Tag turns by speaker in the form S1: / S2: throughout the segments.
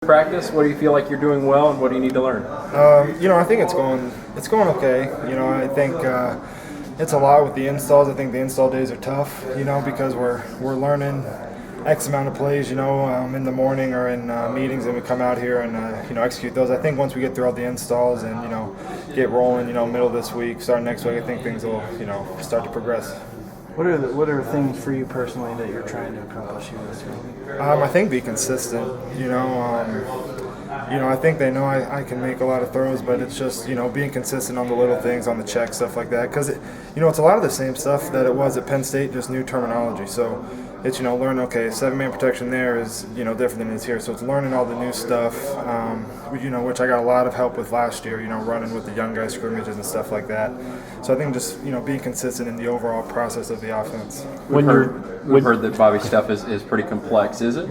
S1: Practice, what do you feel like you're doing well, and what do you need to learn?
S2: I think it's going okay. I think it's a lot with the installs. I think the install days are tough, because we're learning X amount of plays, in the morning or in meetings, and we come out here and execute those. I think once we get through all the installs and get rolling, middle of this week, start next week, I think things will start to progress.
S3: What are things for you personally that you're trying to accomplish here this week?
S2: I think be consistent. I think they know I can make a lot of throws, but it's just being consistent on the little things, on the check, stuff like that. Because it's a lot of the same stuff that it was at Penn State, just new terminology. So it's learn, okay, 7-man protection there is different than it is here. So it's learning all the new stuff, which I got a lot of help with last year. Running with the young guys scrimmages and stuff like that. So I think just being consistent in the overall process of the offense.
S1: We've heard that Bobby's stuff is pretty complex. Is it?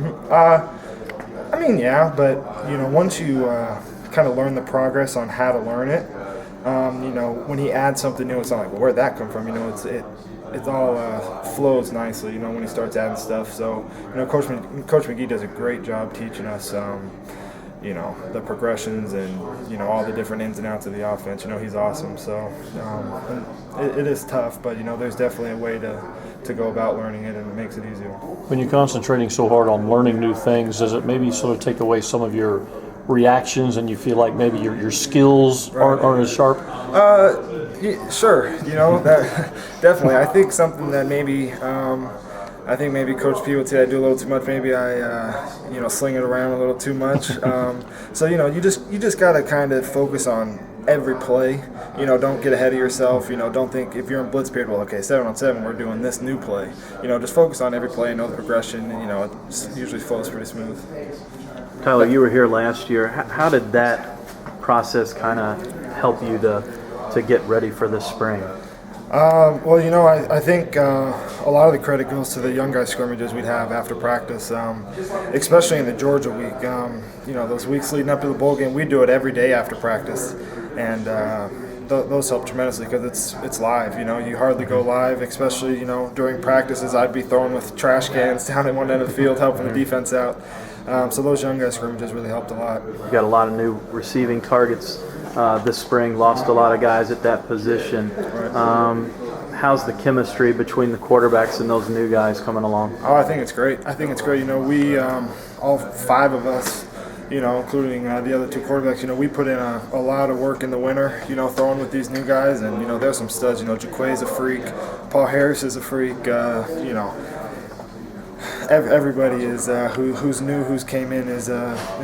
S2: Yeah, but once you kind of learn the progress on how to learn it, when he adds something new, it's not like, well, where'd that come from? It all flows nicely, when he starts adding stuff. So, Coach McGee does a great job teaching us, the progressions and, all the different ins and outs of the offense. He's awesome. So it is tough, but, there's definitely a way to go about learning it, and it makes it easier.
S4: When you're concentrating so hard on learning new things, does it maybe sort of take away some of your reactions and you feel like maybe your skills aren't as sharp?
S2: Sure, that definitely. I think something that maybe maybe Coach P would say I do a little too much. Maybe I sling it around a little too much. So you just gotta kind of focus on every play. Don't get ahead of yourself. Don't think if you're in blitz period, well, okay, 7-on-7, we're doing this new play. Just focus on every play, know the progression, and it usually flows pretty smooth.
S3: Tyler, you were here last year. How did that process kind of help you to get ready for this spring?
S2: I think a lot of the credit goes to the young guy scrimmages we'd have after practice, especially in the Georgia week. Those weeks leading up to the bowl game, we do it every day after practice, and those help tremendously because it's live. You hardly go live, especially during practices. I'd be throwing with trash cans down at one end of the field, helping the defense out. So those young guy scrimmages really helped a lot.
S3: You got a lot of new receiving targets this spring. Lost a lot of guys at that position.
S2: Right.
S3: How's the chemistry between the quarterbacks and those new guys coming along?
S2: Oh, I think it's great. We all 5 of us, including the other 2 quarterbacks, we put in a lot of work in the winter, throwing with these new guys, and there's some studs. Jaquay's a freak, Paul Harris is a freak. Everybody is who's new, who's came in is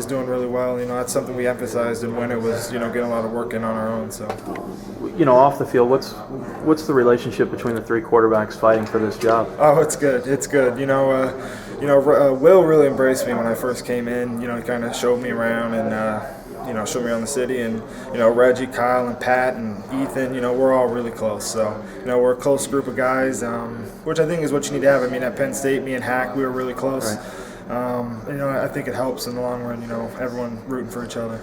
S2: doing really well. That's something we emphasized in winter was getting a lot of work in on our own. So
S3: off the field, what's the relationship between the 3 quarterbacks fighting for this job?
S2: Oh, it's good. It's good. Will really embraced me when I first came in. He kind of showed me around and showed me around the city. And Reggie, Kyle, and Pat and Ethan. We're all really close. So we're a close group of guys, which I think is what you need to have. At Penn State, me and Hack, we were really close.
S3: Right.
S2: I think it helps in the long run. Everyone rooting for each other.